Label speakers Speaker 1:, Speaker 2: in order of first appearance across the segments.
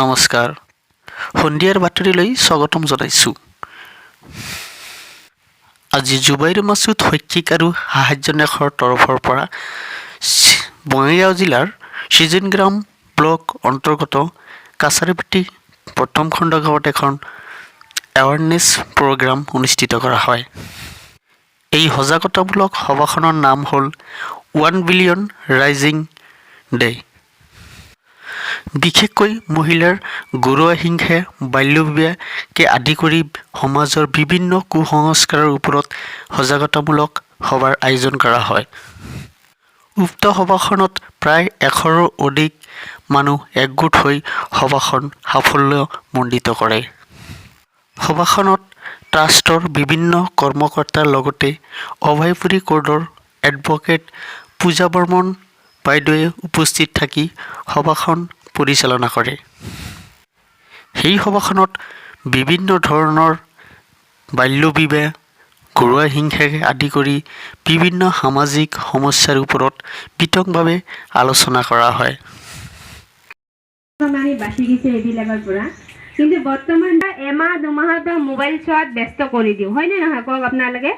Speaker 1: নমস্কাৰ সন্ধিয়াৰ বাতৰিলৈ স্বাগতম জনাইছোঁ। আজি জুবাইৰ মাছুদ শৈক্ষিক আৰু সাহায্য ন্যাসৰ তৰফৰ পৰা বঙাইগাঁও জিলাৰ চিজিনগ্ৰাম ব্লক অন্তৰ্গত কাছাৰীপট্টি প্ৰথম খণ্ড গাঁৱত এখন এৱাৰনেছ প্ৰগ্ৰাম অনুষ্ঠিত কৰা হয়। এই সজাগতামূলক সভাখনৰ নাম হ'ল 1 বিলিয়ন ৰাইজিং ডে। বিশেষকৈ মহিলাৰ ঘৰুৱা হিংসা, বাল্য বিবাহকে আদি কৰি সমাজৰ বিভিন্ন কুসংস্কাৰৰ ওপৰত সজাগতামূলক সভাৰ আয়োজন কৰা হয়। উক্ত সভাখনত প্ৰায় 100ৰো অধিক মানুহ একগোট হৈ সভাখন সাফল্যমণ্ডিত কৰে। সভাখনত ট্ৰাষ্টৰ বিভিন্ন কৰ্মকৰ্তাৰ লগতে অভয়পুৰী কোৰ্টৰ এডভোকেট পূজা বৰ্মন বাইদেৱে উপস্থিত থাকি সভাখন পৰিচালনা কৰে। সেই সভাখনত বিভিন্ন ধৰণৰ বাল্য বিবাহ, ঘৰুৱা হিংসাকে আদি কৰি বিভিন্ন সামাজিক সমস্যাৰ ওপৰত বিতংভাৱে আলোচনা কৰা হয়।
Speaker 2: বাচি গৈছে এইবিলাকৰ পৰা, কিন্তু বৰ্তমান এমাহ দুমাহত মোবাইল চোৱাত ব্যস্ত কৰি দিওঁ, হয়নে নহয় কওক আপোনালোকে?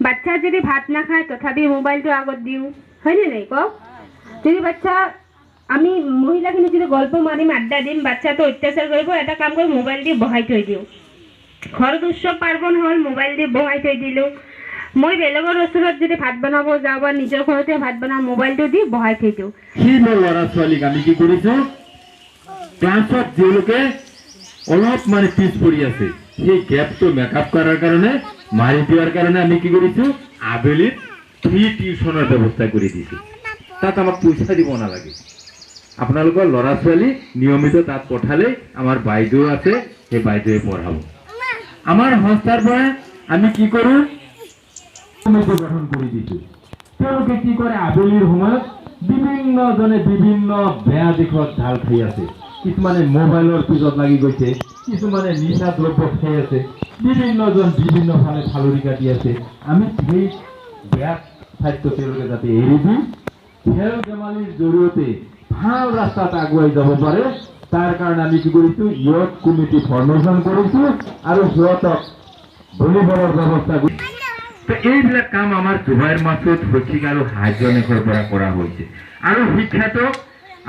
Speaker 2: বাচ্ছা যদি ভাত নাখায় তথাপি মোবাইলটো আগত দিওঁ, হয়নে নাই কওক? যদি বাচ্ছা আমি মহিলাখিনি যদি গল্প মাৰিম, আড্ডা দিম, বাচ্চাটো অত্যাচাৰ কৰিব, এটা কাম কৰি মোবাইল দি বহাই থৈ দিওঁ। ঘৰত উৎসৱ পাৰ্বণ হ'ল, মোবাইল দি বহাই থৈ দিলোঁ। মই বেলেগৰ ওচৰত যদি ভাত বনাব যাওঁ বা নিজৰ ঘৰতে ভাত বনাওঁ, মোবাইলটো দি বহাই থৈ দিওঁ।
Speaker 3: সেই ল'ৰা ছোৱালীক আমি কি কৰিছোঁ, ক্লাছত তেওঁলোকে অলপ মানে পিছ পৰি আছে, সেই গেপটো মেকআপ কৰাৰ কাৰণে, মাৰি দিয়াৰ কাৰণে আমি কি কৰিছোঁ, আবেলিত ফ্ৰী টিউচনৰ ব্যৱস্থা কৰি দিছোঁ। তাত আমাক পইচা দিব নালাগে। আপোনালোকৰ ল'ৰা ছোৱালী নিয়মিত তাত পঠালে আমাৰ বাইদেউ আছে, সেই বাইদেৱে পঢ়াব। আমাৰ সংস্থাৰ পৰা আমি কি কৰোঁ, কমিটি গঠন কৰি দিছোঁ। তেওঁলোকে কি কৰে, আবেলিৰ সময়ত বিভিন্নজনে বিভিন্ন বেয়া দিশত ঢাল খাই আছে। কিছুমানে মোবাইলৰ পিছত লাগি গৈছে, কিছুমানে নিচা দ্ৰব্য খাই আছে, বিভিন্নজন বিভিন্ন ফালে ফালৰি কাটি আছে। আমি সেই বেয়া ঠাইতো তেওঁলোকে যাতে এৰি দিওঁ, খেল ধেমালিৰ জৰিয়তে ভাল ৰাস্তাত আগুৱাই যাব পাৰে, তাৰ কাৰণে আমি কি কৰিছোঁ, ইয়থ কমিটি ফৰ্মেশ্যন কৰিছোঁ আৰু সিহঁতক ভলীবলৰ ব্যৱস্থা কৰিছোঁ। এইবিলাক কাম আমাৰ জুবাইৰ মাছুদ শৈক্ষিক আৰু সাহায্য ন্যাসৰ পৰা কৰা হৈছে। আৰু শিক্ষাটো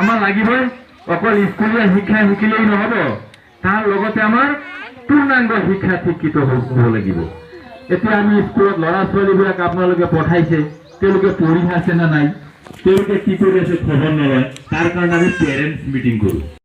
Speaker 3: আমাৰ লাগিবই, অকল স্কুলীয়া শিক্ষা শিকিলেই নহ'ব, তাৰ লগতে আমাৰ পূৰ্ণাংগ শিক্ষাত শিক্ষিত হ'ব লাগিব। এতিয়া আমি স্কুলত ল'ৰা ছোৱালীবিলাক আপোনালোকে পঠাইছে, তেওঁলোকে পঢ়ি আছে নে নাই, তেওঁলোকে কি কৰি আছে খবৰ নলয়, তাৰ কাৰণে আমি পেৰেণ্টছ মিটিং কৰোঁ।